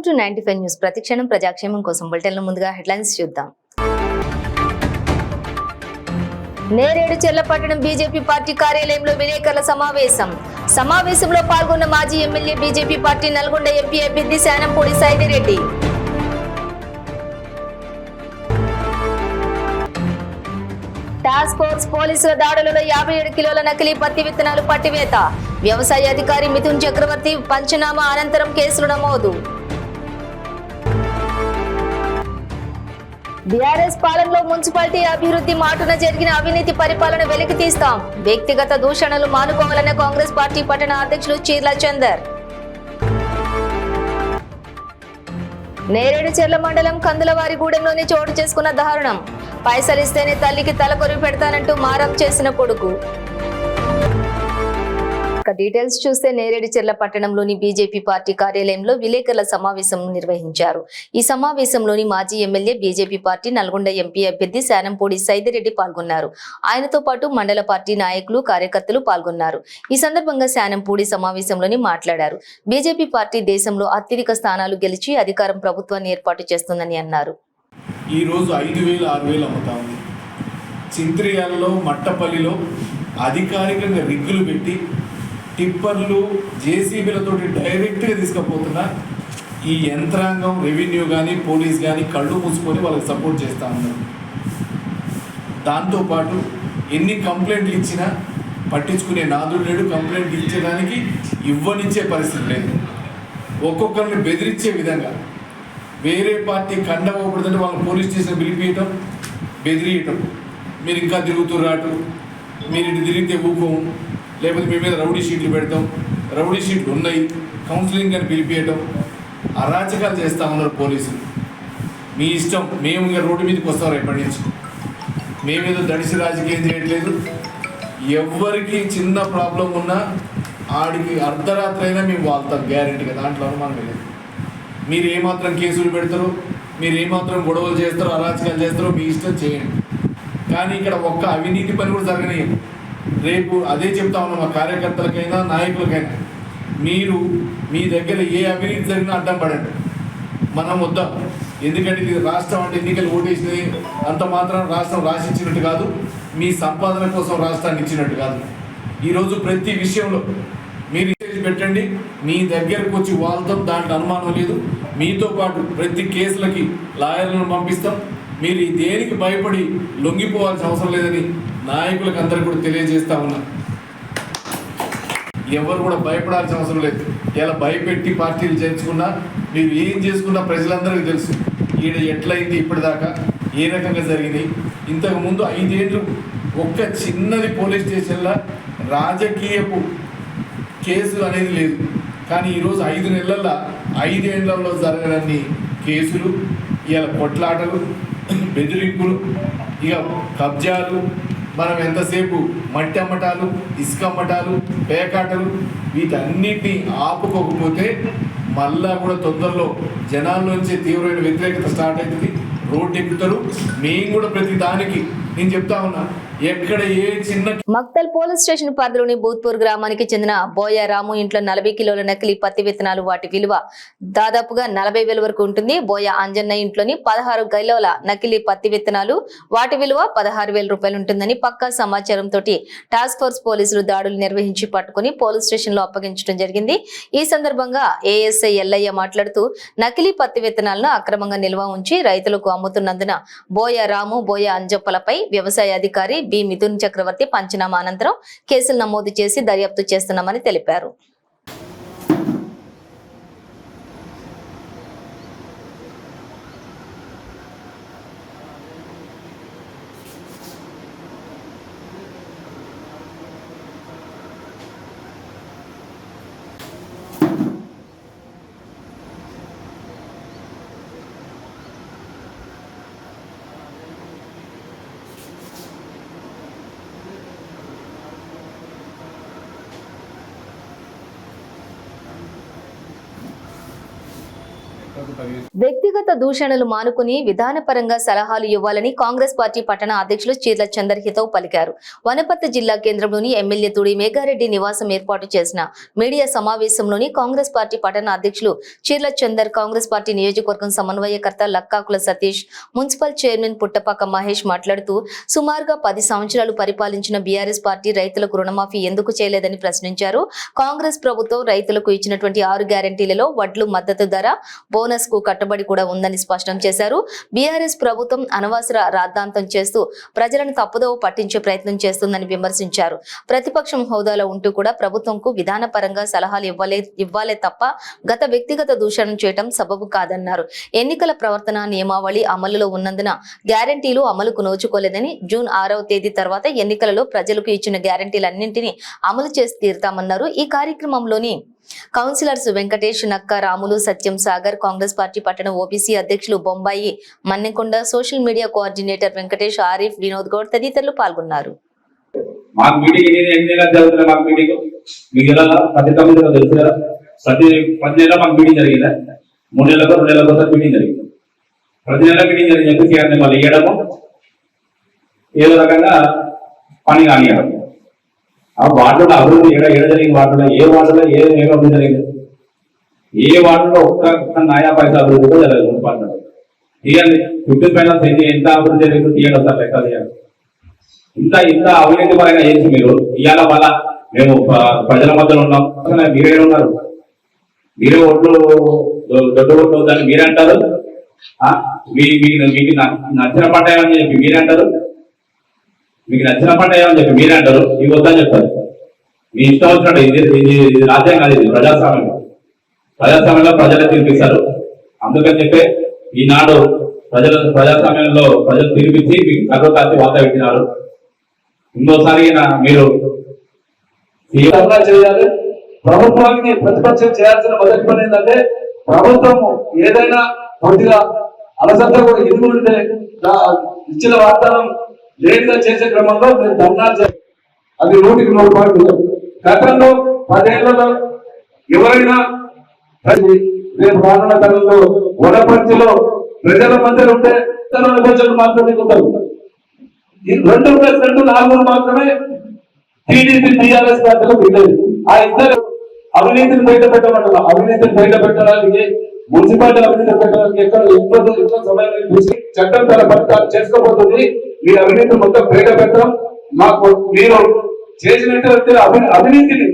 Welcome to 95 news. ప్రతిక్షణం ప్రజాక్షేమం కోసం బులెటిన్ల ముందుగా హెడ్లైన్స్ చూద్దాం. నేరేడు చెర్లపట్టణం బీజేపీ పార్టీ కార్యాలయంలో విలేకరుల సమావేశంలో పాల్గొన్న మాజీ MLA BJP party Nalgonda MP అభ్యర్థి శానంపూడి సైదిరెడ్డి. టాస్క్ ఫోర్స్ పోలీసుల దాడులలో 57 కిలోల నకిలీ పత్తి విత్తనాలు పట్టివేత. వ్యవసాయ అధికారి మిథున్ చక్రవర్తి పంచనామా అనంతరం కేసులు నమోదు. బీఆర్ఎస్ పాలనలో మున్సిపాలిటీ అభివృద్ధి మాటున జరిగిన అవినీతి పరిపాలన వెలికి తీస్తాం. వ్యక్తిగత దూషణలు మానుకోవాలన్న కాంగ్రెస్ పార్టీ పట్టణ అధ్యక్షులు చీర్ల చందర్. నేరేడు చెర్ల మండలం కందులవారిగూడెంలోని చోటు చేసుకున్న దారుణం. పైసలిస్తేనే తల్లికి తలకొరి పెడతానంటూ మారం చేసిన కొడుకు. డీటెయిల్స్ చూస్తే నేరేడు చెర్ల పట్టణంలోని బీజేపీ పార్టీ కార్యాలయంలో విలేకరుల సమావేశం నిర్వహించారు. ఈ సమావేశంలోని మాజీ MLA BJP party Nalgonda MP అభ్యర్థి శానంపూడి సైదిరెడ్డి పాల్గొన్నారు. ఆయనతో పాటు మండల పార్టీ నాయకులు కార్యకర్తలు పాల్గొన్నారు. ఈ సందర్భంగా శానంపూడి సమావేశంలోని మాట్లాడారు. బీజేపీ పార్టీ దేశంలో అత్యధిక స్థానాలు గెలిచి అధికారం ప్రభుత్వాన్ని ఏర్పాటు చేస్తుందని అన్నారు. ఈ రోజు 5,000 6,000 అమ్ముతా ఉంది. చింత్రియాలలో మట్టపల్లిలో అధికారికంగా రిగ్గులు పెట్టి టిప్పర్లు జేసీబీలతోటి డైరెక్ట్గా తీసుకుపోతున్న ఈ యంత్రాంగం రెవెన్యూ కానీ పోలీస్ కానీ కళ్ళు మూసుకొని వాళ్ళకి సపోర్ట్ చేస్తూ ఉన్నారు. దాంతోపాటు ఎన్ని కంప్లైంట్లు ఇచ్చినా పట్టించుకునే నాదుడు లేడు. కంప్లైంట్ ఇచ్చేదానికి ఇవ్వనిచ్చే పరిస్థితి లేదు. ఒక్కొక్కరిని బెదిరించే విధంగా వేరే పార్టీ కండ పోకూడదంటే వాళ్ళని పోలీస్ స్టేషన్ పిలిపియటం, బెదిరియటం. మీరు ఇంకా తిరుగుతురాటు, మీరు ఇటు తిరిగితే ఊకోము, లేకపోతే మీ మీద రౌడీ షీట్లు పెడతాం, రౌడీ షీట్లు ఉన్నాయి, కౌన్సిలింగ్ అని పిలిపియటం, అరాచకాలు చేస్తూ ఉన్నారు పోలీసులు. మీ ఇష్టం, మేము ఇంకా రోడ్డు మీదకి వస్తాం రేపటి నుంచి. మేమేదో దడిసి రాజకీయం చేయట్లేదు. ఎవరికి చిన్న ప్రాబ్లం ఉన్నా ఆడికి అర్ధరాత్రి అయినా మేము వాళ్తాం గ్యారెంటీగా, దాంట్లో అనుమానం లేదు. మీరు ఏమాత్రం కేసులు పెడతారో, మీరు ఏమాత్రం గొడవలు చేస్తారో, అరాచకాలు చేస్తారో మీ ఇష్టం చేయండి. కానీ ఇక్కడ ఒక్క అవినీతి పని కూడా జరగనియదు. రేపు అదే చెప్తా ఉన్నాం మా కార్యకర్తలకైనా నాయకులకైనా, మీరు మీ దగ్గర ఏ అవినీతి జరిగినా అడ్డం పడండి, మనం వద్దాం. ఎందుకంటే ఇది రాష్ట్రం అంటే ఎన్నికలు ఓటేసినది అంత మాత్రం రాష్ట్రం రాసిచ్చినట్టు కాదు, మీ సంపాదన కోసం రాష్ట్రాన్ని ఇచ్చినట్టు కాదు. ఈరోజు ప్రతి విషయంలో మీరు పెట్టండి, మీ దగ్గరకు వచ్చి వాళ్తాం, దాంట్లో అనుమానం లేదు. మీతో పాటు ప్రతి కేసులకి లాయర్లను పంపిస్తాం. మీరు దేనికి భయపడి లొంగిపోవాల్సిన అవసరం లేదని నాయకులకు అందరికీ కూడా తెలియజేస్తా ఉన్నా. ఎవరు కూడా భయపడాల్సిన అవసరం లేదు. ఇలా భయపెట్టి పార్టీలు చేర్చుకున్నా, మీరు ఏం చేసుకున్నా ప్రజలందరికీ తెలుసు ఈడ ఎట్లయింది, ఇప్పటిదాకా ఏ రకంగా జరిగింది. ఇంతకుముందు 5 ఏళ్ళు ఒక్క చిన్నది పోలీస్ స్టేషన్లో రాజకీయపు కేసు అనేది లేదు. కానీ ఈరోజు 5 నెలల్లో 5 ఏళ్లలో జరగని కేసులు, ఇవాళ కొట్లాటలు, బెదిరింపులు, ఇక కబ్జాలు, మనం ఎంతసేపు మట్టి అమ్మటాలు, ఇసుక అమ్మటాలు, పేకాటలు, వీటన్నిటినీ ఆపుకోకపోతే మళ్ళా కూడా తొందరలో జనాల్లోంచి తీవ్రమైన వ్యతిరేకత స్టార్ట్ అవుతుంది. రోడ్డు ఎక్కుతారు. మేము కూడా ప్రతి దానికి నేను చెప్తా ఉన్నా, ఎక్కడ ఏ చిన్న మక్తల్ పోలీస్ స్టేషన్ పరిధిలోని బూత్పూర్ గ్రామానికి చెందిన బోయ రాము ఇంట్లో 40 కిలోల నకిలీ పత్తి విత్తనాలు, వాటి విలువ దాదాపుగా 40,000 వరకు ఉంటుంది. బోయ అంజన్న ఇంట్లోని 16 కిలోల నకిలీ పత్తి విత్తనాలు, వాటి విలువ 16,000 రూపాయలు ఉంటుందని పక్కా సమాచారంతో టాస్క్ ఫోర్స్ పోలీసులు దాడులు నిర్వహించి పట్టుకుని పోలీస్ స్టేషన్ లో అప్పగించడం జరిగింది. ఈ సందర్భంగా ఏఎస్ఐ ఎల్లయ్య మాట్లాడుతూ, నకిలీ పత్తి విత్తనాలను అక్రమంగా నిల్వ ఉంచి రైతులకు అమ్ముతున్నందున బోయ రాము, బోయ అంజప్పలపై వ్యవసాయ అధికారి బి మిథున్ చక్రవర్తి పంచనామా అనంతరం కేసులు నమోదు చేసి దర్యాప్తు చేస్తున్నామని తెలిపారు. వ్యక్తిగత దూషణలు మానుకుని విధానపరంగా సలహాలు ఇవ్వాలని కాంగ్రెస్ పార్టీ పట్టణ అధ్యక్షులు చీర్ల చందర్ హితవు పలికారు. వనపర్తి జిల్లా కేంద్రంలోని ఎమ్మెల్యే తుడి మేఘారెడ్డి నివాసం ఏర్పాటు చేసిన మీడియా సమావేశంలోని కాంగ్రెస్ పార్టీ పట్టణ అధ్యక్షులు చీర్ల చందర్, కాంగ్రెస్ పార్టీ నియోజకవర్గం సమన్వయకర్త లక్కాకుల సతీష్, మున్సిపల్ చైర్మన్ పుట్టపాక మహేష్ మాట్లాడుతూ సుమారుగా 10 సంవత్సరాలు పరిపాలించిన బీఆర్ఎస్ పార్టీ రైతులకు రుణమాఫీ ఎందుకు చేయలేదని ప్రశ్నించారు. కాంగ్రెస్ ప్రభుత్వం రైతులకు ఇచ్చినటువంటి 6 గ్యారెంటీలలో వడ్లు మద్దతు ధర, బోనస్ కు కట్టుబడి కూడా ఉందని స్పష్టం చేశారు. బీఆర్ఎస్ ప్రభుత్వం అనవసర రాద్ధాంతం చేస్తూ ప్రజలను తప్పుదోవ పట్టించే ప్రయత్నం చేస్తుందని విమర్శించారు. ప్రతిపక్షం హోదాలో ఉంటూ కూడా ప్రభుత్వంకు విధానపరంగా సలహాలు ఇవ్వాలే తప్ప గత వ్యక్తిగత దూషణ చేయడం సబబు కాదన్నారు. ఎన్నికల ప్రవర్తన నియమావళి అమలులో ఉన్నందున గ్యారెంటీలు అమలుకు నోచుకోలేదని, జూన్ 6వ తేదీ తర్వాత ఎన్నికలలో ప్రజలకు ఇచ్చిన గ్యారెంటీలన్నింటినీ అమలు చేసి తీరుతామన్నారు. ఈ కార్యక్రమంలోని కౌన్సిలర్స్ వెంకటేష్, నక్క, రాములు, సత్యం సాగర్, కాంగ్రెస్ పార్టీ పట్టణ ఓబీసీ అధ్యక్షులు Bombay Mannekonda, social media coordinator Venkatesh, Arif, Vinod Goud తదితరులు పాల్గొన్నారు. ప్రతి నెల మాకు మీటింగ్ జరిగిందా? 3 నెలలకు 2 నెలలకు ఒకసారి మీటింగ్ జరిగింది. ప్రతి నెల మీటింగ్ జరిగింది చెప్పి సీఆర్ని వాళ్ళు ఇవ్వడము, ఏదో రకంగా పని కానియడం. ఆ వార్డులో అభివృద్ధి ఏడ జరిగింది, వార్డులో ఏ అభివృద్ధి జరిగింది? ఏ వార్డులో ఒక్క నాయా పైసా అభివృద్ధి కూడా జరగదు. వార్డులో తీయండి, 50 ఫైనాన్స్ ఎంత అభివృద్ధి జరిగిందో తీయండి, సార్ లెక్క తీయాలి. ఇంత అవినీతి పరంగా చేసి మీరు ఇవాళ వాళ్ళ మేము ప్రజల మధ్యలో ఉన్నాం, మీరే ఉన్నారు, మీరే ఓట్లు దొడ్డు ఓట్లు వద్దని మీరే అంటారు. మీకు నచ్చిన పంట ఏమని చెప్పి మీరే అంటారు, మీకు నచ్చిన పంట ఏమని చెప్పి మీరే అంటారు, మీకు వద్దని చెప్తారు. మీ ఇష్టం వచ్చినట్టు ఇది రాజ్యం కాదు, ఇది ప్రజాస్వామ్యంలో ప్రజలు తీర్పిస్తారు. అందుకని చెప్పి ఈనాడు ప్రజాస్వామ్యంలో ప్రజలు తీర్పిచ్చి మీకు కర్ర కాసి వాత పెట్టినారు. ఇంకోసారి మీరు చేయాలి. ప్రభుత్వానికి ప్రతిపక్షం చేయాల్సిన మొదటి పని ఏంటంటే, ప్రభుత్వం ఏదైనా కొద్దిగా అలసత్త కూడా ఎదుగుంటే ఇచ్చిన వాగ్దానం లేటుగా చేసే క్రమంలో మీరు ధర్నాలు చేయాలి. అది 100% గతంలో 10 ఏళ్లలో ఎవరైనా రేపు రానున్న కాలంలో వనపర్తిలో ప్రజల మధ్యలో ఉంటే మాత్రమే ఈ 2+2 4 మాత్రమే టీడీపీ టీఆర్ఎస్ పార్టీలో ఉండేది. ఆ ఇద్దరు అవినీతిని బయట పెట్టమంటారు. అవినీతిని బయట పెట్టడానికి, మున్సిపాలిటీ అవినీతి పెట్టడానికి ఎక్కువ సమయం చూసి చట్టం తన పథకాలు చేసుకోబోతుంది. మీ అవినీతి మొత్తం బయట పెట్టడం, మాకు మీరు చేసినటువంటి అవినీతిని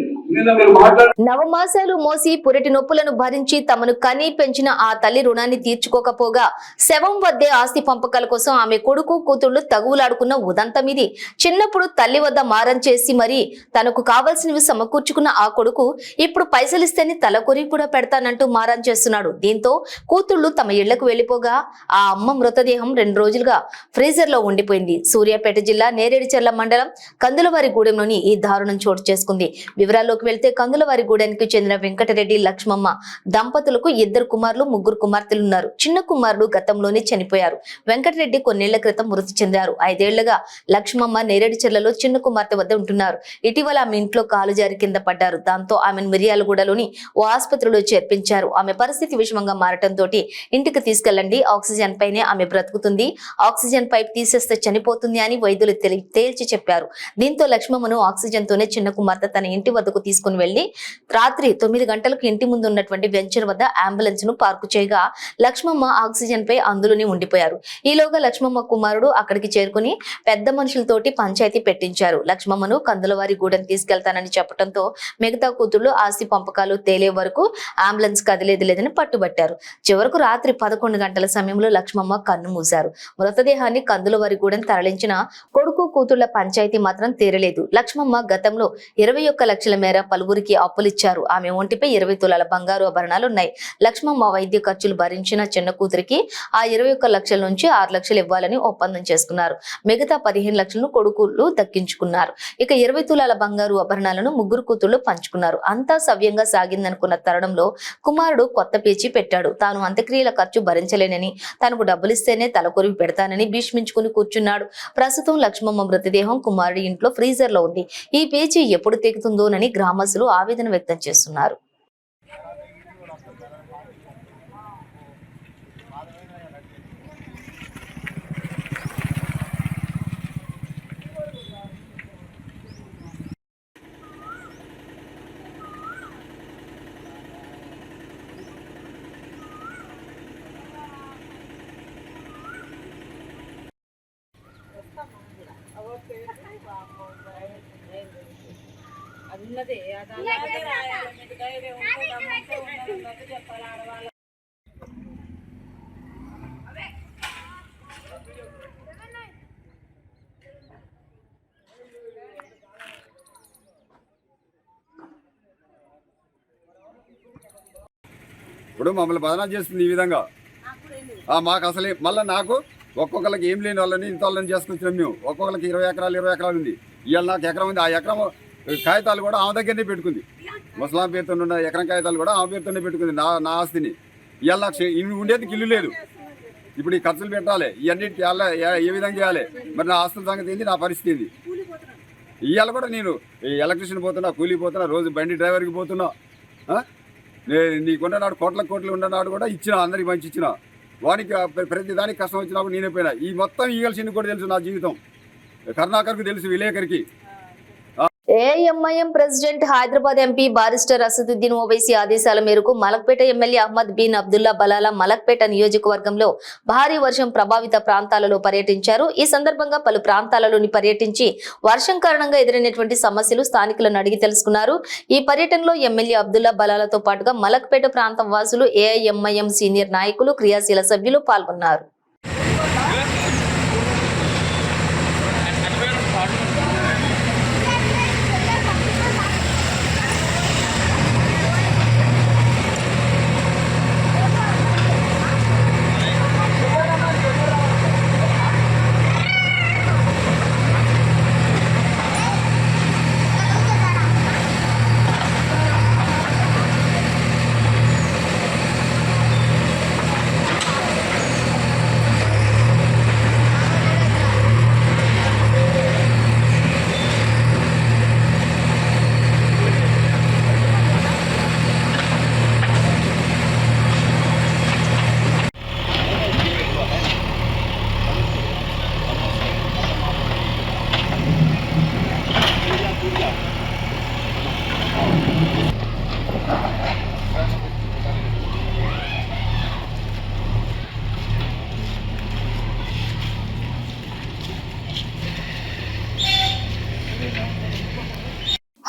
నవమాసాలు మోసి పురిటి నొప్పులను భరించి తమను కని పెంచిన ఆ తల్లి రుణాన్ని తీర్చుకోకపోగా శవం వద్దే ఆస్తి పంపకాల కోసం ఆమె కొడుకు కూతుళ్లు తగువులాడుకున్న ఉదంతం ఇది. చిన్నప్పుడు తల్లి వద్ద మారం చేసి మరి తనకు కావాల్సినవి సమకూర్చుకున్న ఆ కొడుకు ఇప్పుడు పైసలిస్తేనే తలకొరి కూడా పెడతానంటూ మారం చేస్తున్నాడు. దీంతో కూతుళ్లు తమ ఇళ్లకు వెళ్లిపోగా ఆ అమ్మ మృతదేహం 2 రోజులుగా ఫ్రీజర్ లో ఉండిపోయింది. సూర్యాపేట జిల్లా నేరేడుచెర్ల మండలం కందులవారిగూడెంలోని ఈ దారుణం చోటు చేసుకుంది. వివరాల్లోకి వెళ్తే కందులవారిగూడెంకి చెందిన వెంకటరెడ్డి, లక్ష్మమ్మ దంపతులకు 2 కుమారులు, 3 కుమార్తెలున్నారు. చిన్న కుమారుడు గతంలోనే చనిపోయారు. వెంకటరెడ్డి కొన్నేళ్ల క్రితం మృతి చెందారు. 5 ఏళ్లుగా లక్ష్మమ్మ నేరేడుచెర్లలో చిన్న కుమార్తె వద్ద ఉంటున్నారు. ఇటీవల ఆమె ఇంట్లో కాలు జారి కింద పడ్డారు. దాంతో ఆమెను మిర్యాలగూడలోని ఓ ఆసుపత్రిలో చేర్పించారు. ఆమె పరిస్థితి విషమంగా మారటంతో ఇంటికి తీసుకెళ్లండి, ఆక్సిజన్ పైనే ఆమె బ్రతుకుతుంది, ఆక్సిజన్ పైప్ తీసేస్తే చనిపోతుంది అని వైద్యులు తేల్చి చెప్పారు. దీంతో లక్ష్మమ్మను ఆక్సిజన్ తోనే చిన్న కుమార్తె తన ఇంటి వద్దకు తీసుకుని వెళ్లి రాత్రి 9 గంటలకు ఇంటి ముందు ఉన్నటువంటి వెంచర్ వద్ద అంబులెన్స్ ను పార్కు చేయగా లక్ష్మమ్మ ఆక్సిజన్ పై అందులోనే ఉండిపోయారు. ఈలోగా లక్ష్మమ్మ కుమారుడు అక్కడికి చేరుకుని పెద్ద మనుషులతోటి పంచాయతీ పెట్టించారు. లక్ష్మమ్మను కందులవారిగూడెం తీసుకెళ్తానని చెప్పడంతో మిగతా కూతుళ్లు ఆస్తి పంపకాలు తేలే వరకు అంబులెన్స్ కదిలేదు లేదని పట్టుబట్టారు. చివరకు రాత్రి 11 గంటల సమయంలో లక్ష్మమ్మ కన్ను మూశారు. మృతదేహాన్ని కందులవారిగూడెం తరలించిన కొడుకు కూతుళ్ల పంచాయతీ మాత్రం తీరలేదు. లక్ష్మమ్మ గతంలో 21 లక్షల మేర పలువురికి అప్పులిచ్చారు. ఆమె ఒంటిపై 20 తులాల బంగారు ఆభరణాలున్నాయి. లక్ష్మమ్మ వైద్య ఖర్చులు భరించిన చిన్న కూతురికి ఆ 21 లక్షల నుంచి 6 లక్షలు ఇవ్వాలని ఒప్పందం చేసుకున్నారు. మిగతా 15 లక్షలను కొడుకులు దక్కించుకున్నారు. ఇక 20 తులాల బంగారు ఆభరణాలను 3 కూతుళ్లు పంచుకున్నారు. అంతా సవ్యంగా సాగిందనుకున్న తరుణంలో కుమారుడు కొత్త పేచీ పెట్టాడు. తాను అంత్యక్రియల ఖర్చు భరించలేనని, తనకు డబ్బులిస్తేనే తలకొరివి పెడతానని భీష్మించుకుని కూర్చున్నాడు. ప్రస్తుతం లక్ష్మమ్మ మృతదేహం కుమారుడి ఇంట్లో ఫ్రీజర్ లో ఉంది. ఈ పేచీ ఎప్పుడు తెగుతుందోనని గ్రామస్తులు ఆవేదన వ్యక్తం చేస్తున్నారు. అన్నదే మీకు ధైర్యం ఉంటే నమ్ముతూ ఉండదు చెప్పాలి ఆడవాళ్ళు. ఇప్పుడు మమ్మల్ని బదనాలు చేస్తుంది ఈ విధంగా. మాకు అసలే మళ్ళీ నాకు ఒక్కొక్కరికి ఏం లేని వాళ్ళని ఇంత వాళ్ళని చేసుకొచ్చినాం మేము. ఒక్కొక్కరికి 20 ఎకరాలు ఉంది. ఇవాళ నాకు ఎకరం ఉంది. ఆ ఎకరం కాగితాలు కూడా ఆమె దగ్గరనే పెట్టుకుంది. ముసలాం పేరుతో ఉన్న ఎకరం కాగితాలు కూడా ఆమె పేరుతోనే పెట్టుకుంది నా ఆస్తిని. ఇవాళ నాకు ఇవి ఉండేందుకు ఇల్లు లేదు. ఇప్పుడు ఈ ఖర్చులు పెట్టాలి, ఇవన్నిటికి ఏ విధంగా చేయాలి? మరి నా ఆస్తుల సంగతి ఏంది, నా పరిస్థితి ఏంది? ఇవాళ కూడా నేను ఎలక్ట్రిషియన్ పోతున్నా, కూలీ పోతున్నా, రోజు బండి డ్రైవర్కి పోతున్నా. నీకున్ననాడు కోట్లు ఉన్ననాడు కూడా ఇచ్చిన, అందరికి మంచి ఇచ్చిన. వానికి ప్రతి దానికి కష్టం వచ్చినప్పుడు నేనే పోయినా. ఈ మొత్తం ఈగల్సింది కూడా తెలుసు నా జీవితం. కరుణాకర్కు తెలుసు, విలేకరికి. AIMIM president Hyderabad MP barrister Asaduddin Owaisi ఆదేశాల మేరకు మలక్పేట ఎమ్మెల్యే అహ్మద్ బిన్ అబ్దుల్లా బలాలా మలక్పేట నియోజకవర్గంలో భారీ వర్షం ప్రభావిత ప్రాంతాలలో పర్యటించారు. ఈ సందర్భంగా పలు ప్రాంతాలలోని పర్యటించి వర్షం కారణంగా ఎదురైనటువంటి సమస్యలు స్థానికులను అడిగి తెలుసుకున్నారు. ఈ పర్యటనలో ఎమ్మెల్యే అబ్దుల్లా బలాలాతో పాటుగా మలక్పేట ప్రాంతం వాసులు, ఏఐఎంఐఎం సీనియర్ నాయకులు, క్రియాశీల సభ్యులు పాల్గొన్నారు.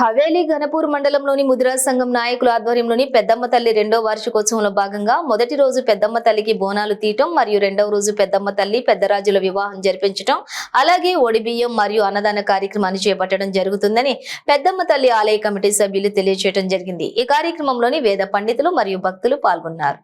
హవేలీ ఘనపూర్ మండలంలోని ముదిరాజ్ సంఘం నాయకుల ఆధ్వర్యంలోని పెద్దమ్మ తల్లి 2వ వార్షికోత్సవంలో భాగంగా మొదటి రోజు పెద్దమ్మ తల్లికి బోనాలు తీయటం మరియు 2వ రోజు పెద్దమ్మ తల్లి పెద్దరాజుల వివాహం జరిపించడం, అలాగే ఒడిబియ్యం మరియు అన్నదాన కార్యక్రమాన్ని చేపట్టడం జరుగుతుందని పెద్దమ్మ తల్లి ఆలయ కమిటీ సభ్యులు తెలియజేయడం జరిగింది. ఈ కార్యక్రమంలోని వేద పండితులు మరియు భక్తులు పాల్గొన్నారు.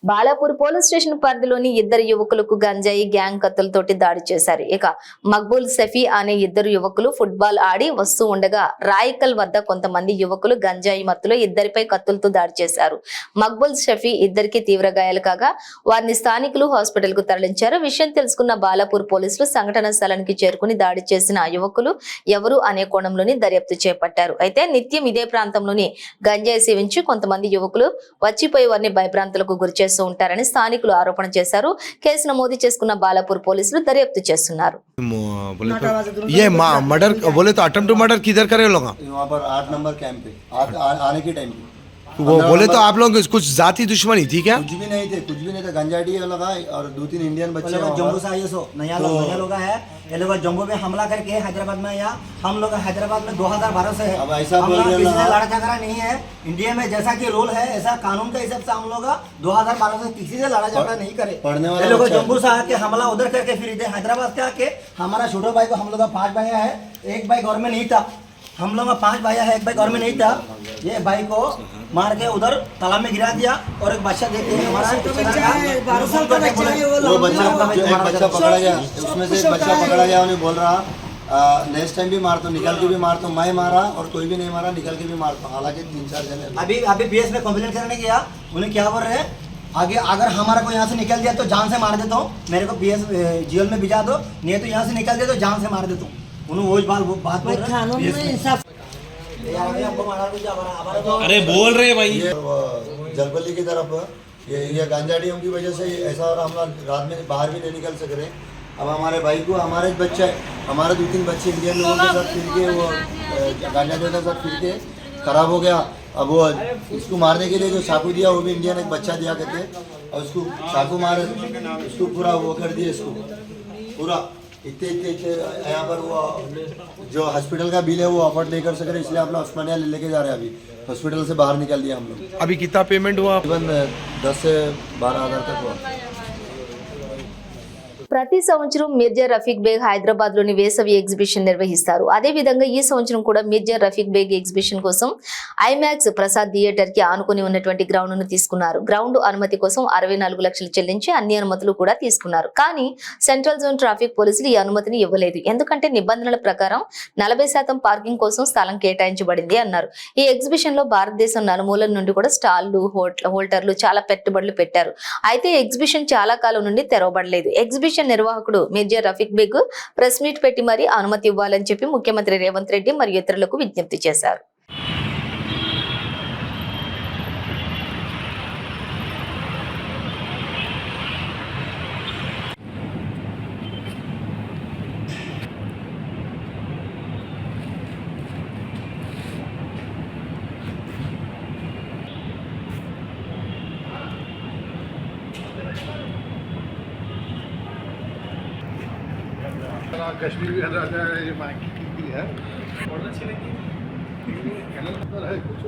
బాలాపూర్ పోలీస్ స్టేషన్ పరిధిలోని 2 యువకులకు గంజాయి గ్యాంగ్ కత్తులతోటి దాడి చేశారు. ఇక మక్బూల్ సఫీ అనే 2 యువకులు ఫుట్బాల్ ఆడి వస్తూ ఉండగా రాయికల్ వద్ద కొంతమంది యువకులు గంజాయి మత్తులో 2పై కత్తులతో దాడి చేశారు. మక్బూల్ షఫీ 2కి తీవ్ర గాయాలు కాగా వారిని స్థానికులు హాస్పిటల్ కు తరలించారు. విషయం తెలుసుకున్న బాలాపూర్ పోలీసులు సంఘటన స్థలానికి చేరుకుని దాడి చేసిన యువకులు ఎవరు అనే కోణంలోని దర్యాప్తు చేపట్టారు. అయితే నిత్యం ఇదే ప్రాంతంలోని గంజాయి సేవించి కొంతమంది యువకులు వచ్చిపోయి వారిని భయభ్రాంతులకు గురి చేస్తూ ఉంటారని స్థానికులు ఆరోపణ చేశారు. కేసు నమోదు చేసుకున్న బాలాపూర్ పోలీసులు దర్యాప్తు చేస్తున్నారు. ये मर्डर बोले तो अटेम्प्ट टू मर्डर किधर करे लोग? वहाँ पर 8 नंबर कैंप पे आने के टाइम पे वो बोले तो आप लोग कुछ जाति दुश्मनी थी क्या? कुछ भी नहीं थे गंजाडी लगा और 2-3 इंडियन बच्चे जम्मू से आए सो नया लोग है। ये लोग जम्मू में हमला करके हैदराबाद में आया। हम लोग हैदराबाद में 2012 से है। अब ऐसा बोल रहे किसी से लड़ा झगड़ा नहीं है। इंडिया में जैसा कि रूल है ऐसा कानून के हिसाब से हम लोग 2012 से किसी से लड़ा झगड़ा नहीं करे। ये लोग जम्मू से आके हमला उधर करके फिर इधर हैदराबाद के आके हमारा छोटे भाई को हम लोग 5 भाई है, 1 भाई घर में नहीं था। हम लोग 5 भाई है, 1 भाई घर में नहीं था। ये भाई को मार के उधर तालाब में गिरा दिया और एक बच्चा देख के हमारा वो बच्चा पकड़ा गया, उसमें से एक बच्चा पकड़ा गया। उन्हें बोल रहा नेक्स्ट टाइम भी मारता हूँ, निकल के भी मारता हूँ। मैं मारा और कोई भी नहीं मारा, निकल के भी मारता हूँ। हालांकि 3-4 जने अभी BS में कंप्लेंट करने गया। उन्हें क्या बोल रहे हैं, आगे अगर हमारा को यहाँ से निकल दिया तो जान से मार देता हूँ, मेरे को BS जेल में भिजा दो, नहीं तो यहाँ से निकल दिया तो जान से मार देता हूँ। उन्होंने वो बात बोल रहे हैं इंसाफ। अरे बोल रहे भाई जलपल्ली की तरफ ये गांजाड़ियों की वजह से ऐसा, और हम लोग रात में बाहर भी नहीं निकल सक रहे। अब हमारे भाई को, हमारे बच्चा है, हमारे 2-3 बच्चे इंडियन लोगों के साथ फिर के वो गांजा के साथ फिर के खराब हो गया। अब वो इसको मारने के लिए जो चाकू दिया वो भी इंडियन एक बच्चा दिया करके, और उसको चाकू मार उसको पूरा वो कर दिया, इसको पूरा इतने यहाँ पर वो जो हॉस्पिटल का बिल है वो अफोर्ड नहीं कर सक रहे, इसलिए अपना उस्मानिया लेके जा रहे हैं। अभी हॉस्पिटल से बाहर निकाल दिया हम लोग। अभी कितना पेमेंट हुआ? तकरीबन 10 से 12 हज़ार तक हुआ। ప్రతి సంవత్సరం మిర్జా రఫీక్ బేగ్ హైదరాబాద్ లోని వేసవి ఎగ్జిబిషన్ నిర్వహిస్తారు. అదే విధంగా ఈ సంవత్సరం కూడా మిర్జా రఫీక్ బేగ్ ఎగ్జిబిషన్ కోసం ఐమాక్స్ ప్రసాద్ థియేటర్ కి ఆనుకుని ఉన్నటువంటి గ్రౌండ్ ను తీసుకున్నారు. గ్రౌండ్ అనుమతి కోసం 64 లక్షలు చెల్లించి అన్ని అనుమతులు కూడా తీసుకున్నారు. కానీ సెంట్రల్ జోన్ ట్రాఫిక్ పోలీసులు ఈ అనుమతిని ఇవ్వలేదు. ఎందుకంటే నిబంధనల ప్రకారం 40% పార్కింగ్ కోసం స్థలం కేటాయించబడింది అన్నారు. ఈ ఎగ్జిబిషన్ లో భారతదేశం నలుమూలల నుండి కూడా స్టాళ్లు, హోల్డర్లు చాలా పెట్టుబడులు పెట్టారు. అయితే ఎగ్జిబిషన్ చాలా కాలం నుండి తెరవబడలేదు. ఎగ్జిబిషన్ నిర్వాహకుడు మిర్జా రఫీక్ బేగ్ ప్రెస్ మీట్ పెట్టి మరి అనుమతి ఇవ్వాలని చెప్పి ముఖ్యమంత్రి రేవంత్ రెడ్డి మరియు ఇతరులకు విజ్ఞప్తి చేశారు. कश्मीर भी राजा ये मांगी है और अच्छी लगी है कुछ।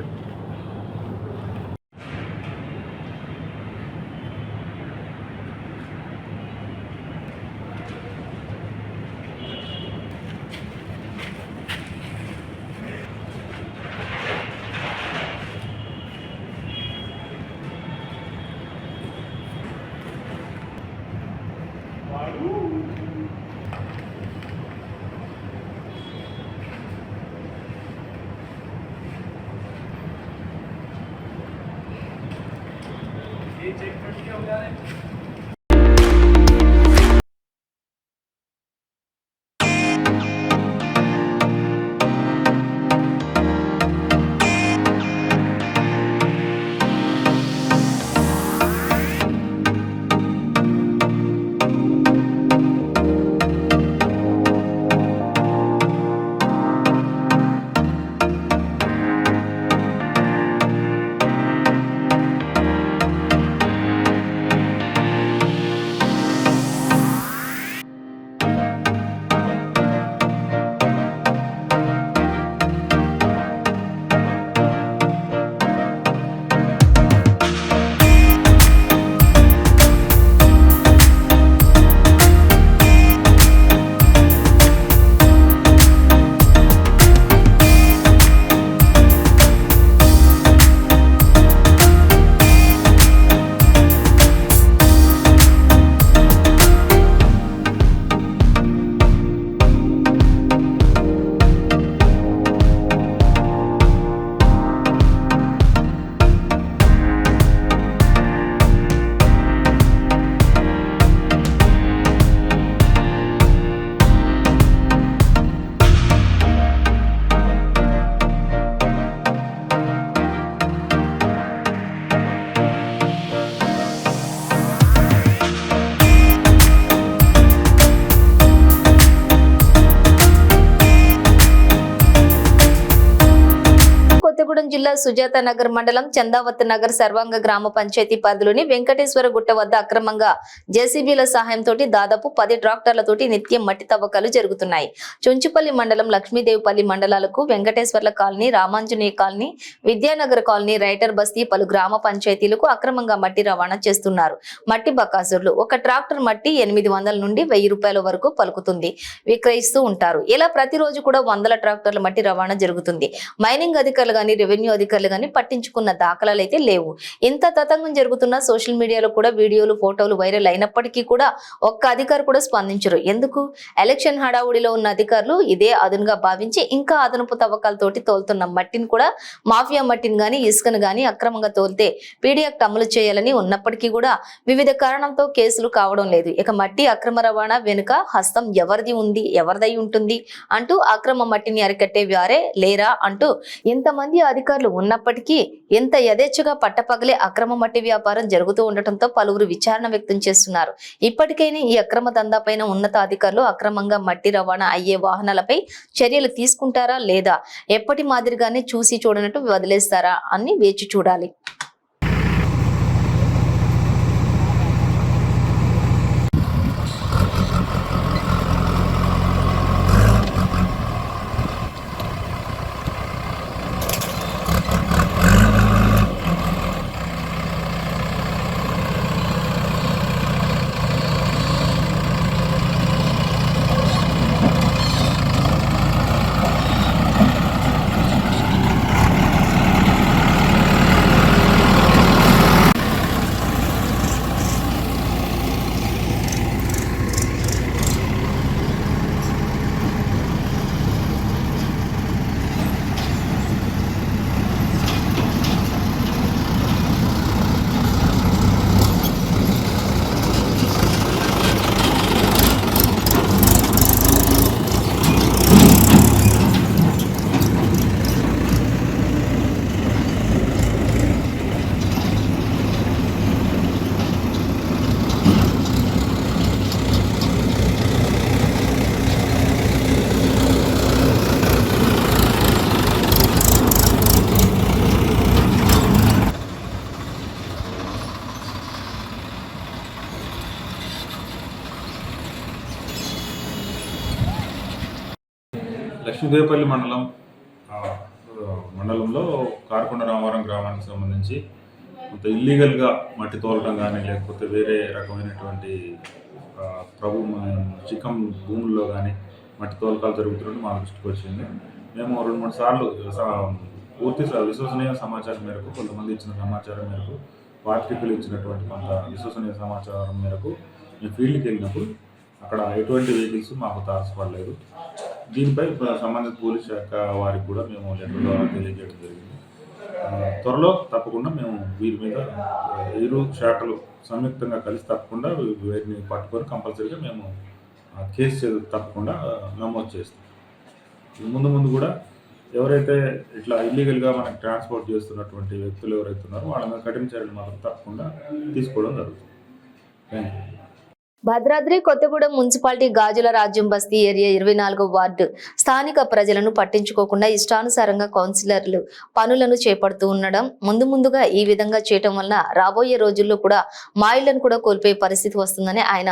కొత్తగూడెం జిల్లా సుజాత నగర్ మండలం చందావత్ నగర్ సర్వాంగ గ్రామ పంచాయతీ పరిధిలోని వెంకటేశ్వర గుట్ట వద్ద అక్రమంగా జేసీబీల సహాయంతో దాదాపు 10 ట్రాక్టర్లతోటి నిత్యం మట్టి తవ్వకాలు జరుగుతున్నాయి. చుంచుపల్లి మండలం, లక్ష్మీదేవిపల్లి మండలాలకు Venkateswarla colony, Ramanjaneya colony, Vidyanagar colony, Writer Basti పలు గ్రామ పంచాయతీలకు అక్రమంగా మట్టి రవాణా చేస్తున్నారు. మట్టి బకాసురులు ఒక ట్రాక్టర్ మట్టి 800 నుండి 1000 రూపాయల వరకు పలుకుతుంది విక్రయిస్తూ ఉంటారు. ఇలా ప్రతిరోజు కూడా వందల ట్రాక్టర్ల మట్టి రవాణా జరుగుతుంది. మైనింగ్ అధికారులు గాని, రెవెన్యూ రెవెన్యూ అధికారులు కానీ పట్టించుకున్న దాఖలాలు అయితే లేవు. ఇంత తతంగం జరుగుతున్న సోషల్ మీడియాలో కూడా వీడియోలు ఫోటోలు వైరల్ అయినప్పటికీ కూడా ఒక్క అధికారి కూడా స్పందించరు. ఎందుకు? ఎలక్షన్ హడావుడిలో ఉన్న అధికారులు ఇదే అదునుగా భావించి ఇంకా అదనపు తవ్వకాలతోటి తోలుతున్న మట్టిని కూడా మాఫియా మట్టిని గాని ఇసుకను గాని అక్రమంగా తోలితే పీడీ యాక్ట్ అమలు చేయాలని ఉన్నప్పటికీ కూడా వివిధ కారణంతో కేసులు కావడం లేదు. ఇక మట్టి అక్రమ రవాణా వెనుక హస్తం ఎవరిదై ఉంటుంది అంటూ అక్రమ మట్టిని అరికట్టే వారే లేరా అంటూ ఎంతమంది అధికారులు ఉన్నప్పటికీ ఎంత యథేచ్ఛగా పట్టపగలే అక్రమ మట్టి వ్యాపారం జరుగుతూ ఉండటంతో పలువురు విచారణ వ్యక్తం చేస్తున్నారు. ఇప్పటికైనా ఈ అక్రమ దందాపైన ఉన్నత అధికారులు అక్రమంగా మట్టి రవాణా అయ్యే వాహనాలపై చర్యలు తీసుకుంటారా లేదా ఎప్పటి మాదిరిగానే చూసి చూడనట్టు వదిలేస్తారా అని వేచి చూడాలి. లక్ష్మీదేవపల్లి మండలంలో కార్కొండ రామవరం గ్రామానికి సంబంధించి కొంత ఇల్లీగల్గా మట్టి తోలడం కానీ లేకపోతే వేరే రకమైనటువంటి చికం భూముల్లో కానీ మట్టి తోలకాలు జరుగుతున్నట్టు మా దృష్టికి వచ్చింది. మేము 2-3 సార్లు పూర్తి విశ్వసనీయ సమాచారం మేరకు, కొంతమంది ఇచ్చిన సమాచారం మేరకు, పార్టీకులు ఇచ్చినటువంటి కొంత విశ్వసనీయ సమాచారం మేరకు మేము ఫీల్డ్కి వెళ్ళినప్పుడు అక్కడ ఎటువంటి వెహికల్స్ మాకు తారసపడలేదు. దీనిపై సంబంధిత పోలీస్ శాఖ వారికి కూడా మేము లెటర్ ద్వారా తెలియజేయడం జరిగింది. త్వరలో తప్పకుండా మేము వీరి మీద ఇరు శాఖలు సంయుక్తంగా కలిసి తప్పకుండా వీరిని పట్టుకొని కంపల్సరీగా మేము కేసు తప్పకుండా నమోదు చేస్తాం. ముందు కూడా ఎవరైతే ఇట్లా ఇల్లీగల్గా మనకి ట్రాన్స్పోర్ట్ చేస్తున్నటువంటి వ్యక్తులు ఎవరైతే ఉన్నారో వాళ్ళ మీద కఠిన చర్యలు మాత్రం తప్పకుండా తీసుకోవడం జరుగుతుంది. Thank you. Bhadradri Kothagudem municipality Gajula Rajyam Basti area 24వ ward స్థానిక ప్రజలను పట్టించుకోకుండా ఇష్టానుసారంగా కౌన్సిలర్లు పనులను చేపడుతూ ఉండడం, ముందుగా ఈ విధంగా చేయటం వలన రాబోయే రోజుల్లో కూడా మా ఇళ్లను కూడా కోల్పోయే పరిస్థితి వస్తుందని ఆయన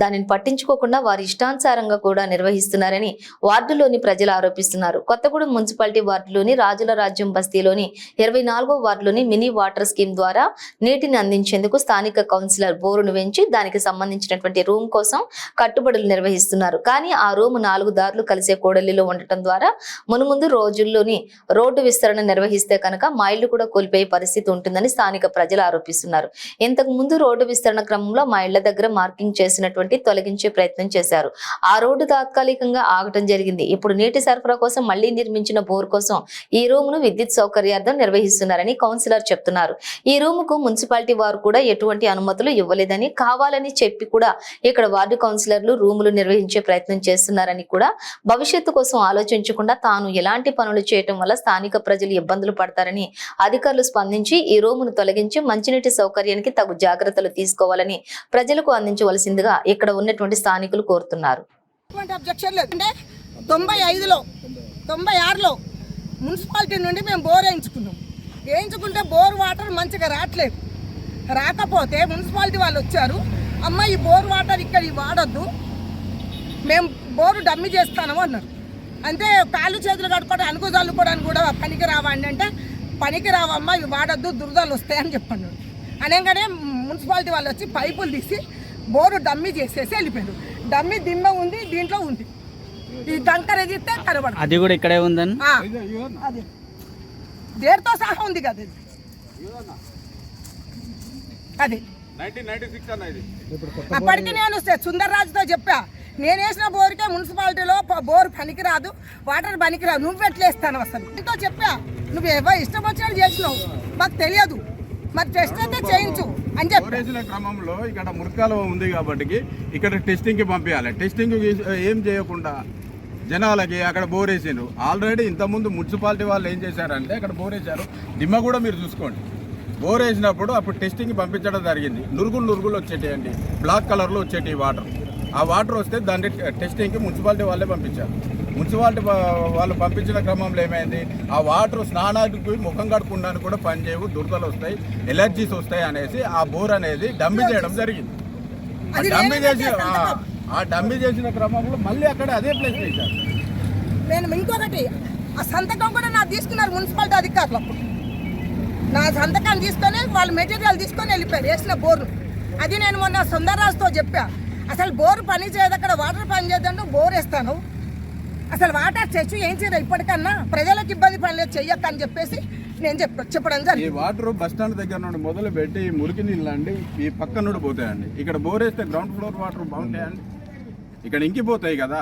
దానిని పట్టించుకోకుండా వారి ఇష్టానుసారంగా కూడా నిర్వహిస్తున్నారని వార్డులోని ప్రజలు ఆరోపిస్తున్నారు. కొత్తగూడెం మున్సిపాలిటీ వార్డులోని రాజుల రాజ్యం బస్తీలోని 24వ వార్డులోని మినీ వాటర్ స్కీమ్ ద్వారా నీటిని అందించేందుకు స్థానిక కౌన్సిలర్ బోరును వెంచి దానికి సంబంధించినటువంటి రూమ్ కోసం కట్టుబడులు నిర్వహిస్తున్నారు. కానీ ఆ రూమ్ 4 దారులు కలిసే కూడలిలో ఉండటం ద్వారా మునుముందు రోజుల్లోని రోడ్డు విస్తరణ నిర్వహిస్తే కనుక మా ఇళ్లు కూడా కోల్పోయే పరిస్థితి ఉంటుందని స్థానిక ప్రజలు ఆరోపిస్తున్నారు. ఇంతకు ముందు రోడ్డు విస్తరణ క్రమంలో మా ఇళ్ల దగ్గర మార్కింగ్ చేసినటువంటి తొలగించే ప్రయత్నం చేశారు. ఆ రోడ్డు తాత్కాలికంగా ఆగటం జరిగింది. ఇప్పుడు నీటి సరఫరా కోసం మళ్లీ నిర్మించిన బోర్ కోసం ఈ రూమ్ ను విద్యుత్ సౌకర్యార్థం నిర్వహిస్తున్నారని కౌన్సిలర్ చెప్తున్నారు. ఈ రూమ్ కు మున్సిపాలిటీ వారు కూడా ఎటువంటి అనుమతులు ఇవ్వలేదని, కావాలని చెప్పి కూడా ఇక్కడ వార్డు కౌన్సిలర్లు రూములు నిర్వహించే ప్రయత్నం చేస్తున్నారని కూడా, భవిష్యత్తు కోసం ఆలోచించకుండా తాను ఎలాంటి పనులు చేయటం వల్ల స్థానిక ప్రజలు ఇబ్బందులు పడతారని అధికారులు స్పందించి ఈ రూమును తొలగించి మంచినీటి సౌకర్యానికి తగు జాగ్రత్తలు తీసుకోవాలని ప్రజలకు అందించవలసిందిగా ఇక్కడ ఉన్నటువంటి స్థానికులు కోరుతున్నారు. 95లో మున్సిపాలిటీ నుండి మేము బోర్ వేయించుకుంటే బోర్ వాటర్ మంచిగా రాకపోతే మున్సిపాలిటీ వాళ్ళు వచ్చారు, అమ్మ ఈ బోర్ వాటర్ ఇక్కడ వాడొద్దు, మేము బోరు డమ్మి చేస్తాము అన్నారు. అంటే కాళ్ళు చేతులు కట్టుకోవడం అనుకు చల్లుకోవడానికి కూడా పనికి రావండి అంటే, పనికి రావమ్మా ఇవి వాడొద్దు దురదలు వస్తాయని చెప్పాను. అనగానే మున్సిపాలిటీ వాళ్ళు వచ్చి పైపులు తీసి బోరు డమ్మి చేసేసి వెళ్ళిపోయారు. డమ్మి దిమ్మ ఉంది, దీంట్లో ఉంది, ఈ డంకర్ ఎదిగితే కనబడదు. అది కూడా ఇక్కడే ఉందని అది డేట్తో సహా ఉంది కదా ఇది. అది 1996 అన్న ఇది. అప్పటికి నేను సుందర్రాజుతో చెప్పా, నేను వేసిన బోరుకే మున్సిపాలిటీలో బోరు పనికిరాదు, వాటర్ పనికిరాదు, నువ్వు ఎట్లేస్తాను అసలు ఇంతో చెప్పా. నువ్వు ఇష్టం వచ్చినట్టు చేసినావు, మాకు తెలియదు, మరి టెస్ట్ అయితే చేయించు అని చెప్పి. బోరేసిన క్రమంలో ఇక్కడ మురికాలు ఉంది కాబట్టి ఇక్కడ టెస్టింగ్కి పంపించాలి. టెస్టింగ్ ఏం చేయకుండా జనాలకి అక్కడ బోరేసారు. ఆల్రెడీ ఇంతకుముందు మున్సిపాలిటీ వాళ్ళు ఏం చేశారంటే అక్కడ బోరేశారు. దిమ్మ కూడా మీరు చూసుకోండి, బోర్ వేసినప్పుడు అప్పుడు టెస్టింగ్ పంపించడం జరిగింది. నురుగులు వచ్చేటియండి, బ్లాక్ కలర్లో వచ్చేటి వాటర్. ఆ వాటర్ వస్తే దాన్ని టెస్టింగ్కి మున్సిపాలిటీ వాళ్ళే పంపించారు. మున్సిపాలిటీ వాళ్ళు పంపించిన క్రమంలో ఏమైంది, ఆ వాటర్ స్నానానికి ముఖం కడుక్కోవడానికి కూడా పనిచేయవు, దురదలు వస్తాయి, ఎలర్జీస్ వస్తాయి అనేసి ఆ బోర్ అనేది డమ్మీ చేయడం జరిగింది. ఆ డమ్మీ చేసిన క్రమంలో మళ్ళీ అక్కడ అదే ప్లేస్ చేశారు. నేను ఇంకొకటి, ఆ సంతకం కూడా నాకు తీసుకున్నారు మున్సిపాలిటీ అధికారులు. అప్పుడు నా సంతకాన్ని తీసుకొని వాళ్ళు మెటీరియల్ తీసుకొని వెళ్ళిపోయారు వేసిన బోర్ను. అది నేను మొన్న సుందర్రాజుతో చెప్పా, అసలు బోరు పని చేయదు, అక్కడ వాటర్ పని చేద్దాం, బోర్ వేస్తాను, అసలు వాటర్ తెచ్చు ఏం చేయదు, ఇప్పటికన్నా ప్రజలకు ఇబ్బంది పడలేదు చెయ్యక్క అని చెప్పేసి నేను చెప్పడం జరిగింది. ఈ వాటర్ బస్ స్టాండ్ దగ్గర నుండి మొదలు పెట్టి మురికి నీళ్ళు అండి ఈ పక్క నుండి పోతాయండి. ఇక్కడ బోర్ వేస్తే గ్రౌండ్ ఫ్లోర్ వాటర్ బాగుంటాయండి, ఇక్కడ ఇంకిపోతాయి కదా.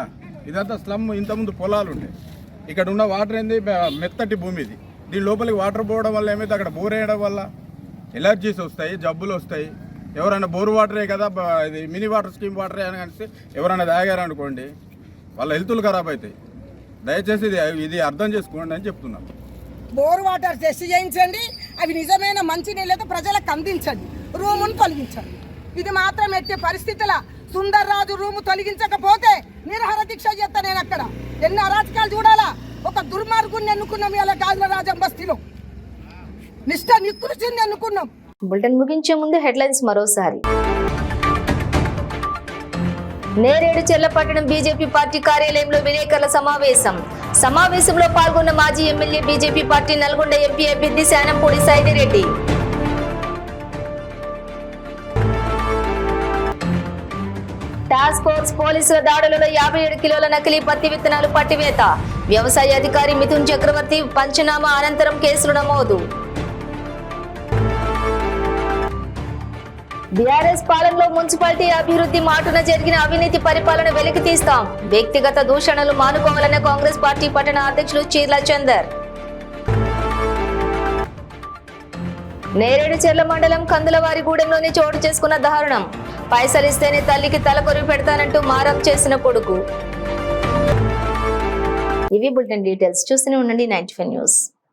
ఇదంతా స్లమ్, ఇంతకుముందు పొలాలు ఉంటాయి. ఇక్కడ ఉన్న వాటర్ ఏంది మెత్తటి భూమి, ఇది దీని లోపలికి వాటర్ పోవడం వల్ల ఏమైతే అక్కడ బోర్ వేయడం వల్ల ఎలర్జీస్ వస్తాయి, జబ్బులు వస్తాయి. ఎవరైనా బోర్ వాటరే కదా, ఇది మినీ వాటర్ స్కీమ్ వాటరే అని కలిసి ఎవరైనా తాగారనుకోండి వాళ్ళ హెల్త్లు ఖరాబ్ అవుతాయి. దయచేసి ఇది అర్థం చేసుకోండి అని చెప్తున్నాను. బోర్ వాటర్ టెస్ట్ చేయించండి, అవి నిజమైన మంచి నీళ్ళతో ప్రజలకు అందించండి, రూమును తొలగించండి. ఇది మాత్రం ఎట్టే పరిస్థితుల సుందర్రాజు రూము తొలగించకపోతే నిరహార దీక్ష చేస్తా నేను. అక్కడ ఎన్ని అరాచకాలు చూడాలా, ఒక దుర్మార్గుని ఎన్నుకున్నాం ఇలా గాజులరాజం బస్తీలో, నిష్ఠ నికృష్టిని ఎన్నుకున్నాం. బులెటిన్ ముగించే ముందు హెడ్లైన్స్ మరోసారి. నేరేడు చెర్లపట్టణం బీజేపీ పార్టీ కార్యాలయంలో విలేకరుల సమావేశంలో పాల్గొన్న మాజీ MLA BJP party Nalgonda MP అభ్యర్థి శానంపూడి సైదిరెడ్డి. టాస్క్ ఫోర్స్ పోలీసుల దాడులలో 57 కిలోల నకిలీ పత్తి విత్తనాలు పట్టివేత. వ్యవసాయ అధికారి మిథున్ చక్రవర్తి పంచనామా అనంతరం కేసులు నమోదు. బీఆర్ఎస్ పాలనలో మున్సిపాలిటీ అభివృద్ధి మాటున జరిగిన అవినీతి పరిపాలన వెలికి తీస్తాం. వ్యక్తిగత దూషణలు మానుకోవాలన్న కాంగ్రెస్ పార్టీ పట్టణ అధ్యక్షులు చీర్ల చందర్. నేరేడు చెర్ల మండలం కందులవారిగూడెంలోని చోటు చేసుకున్న దారుణం. పైసలిస్తేనే తల్లికి తలకొరివి పెడతానంటూ మారం చేసిన కొడుకు. ఇవి బులెటిన్ డీటెయిల్స్. చూస్తూనే ఉండండి 95 న్యూస్.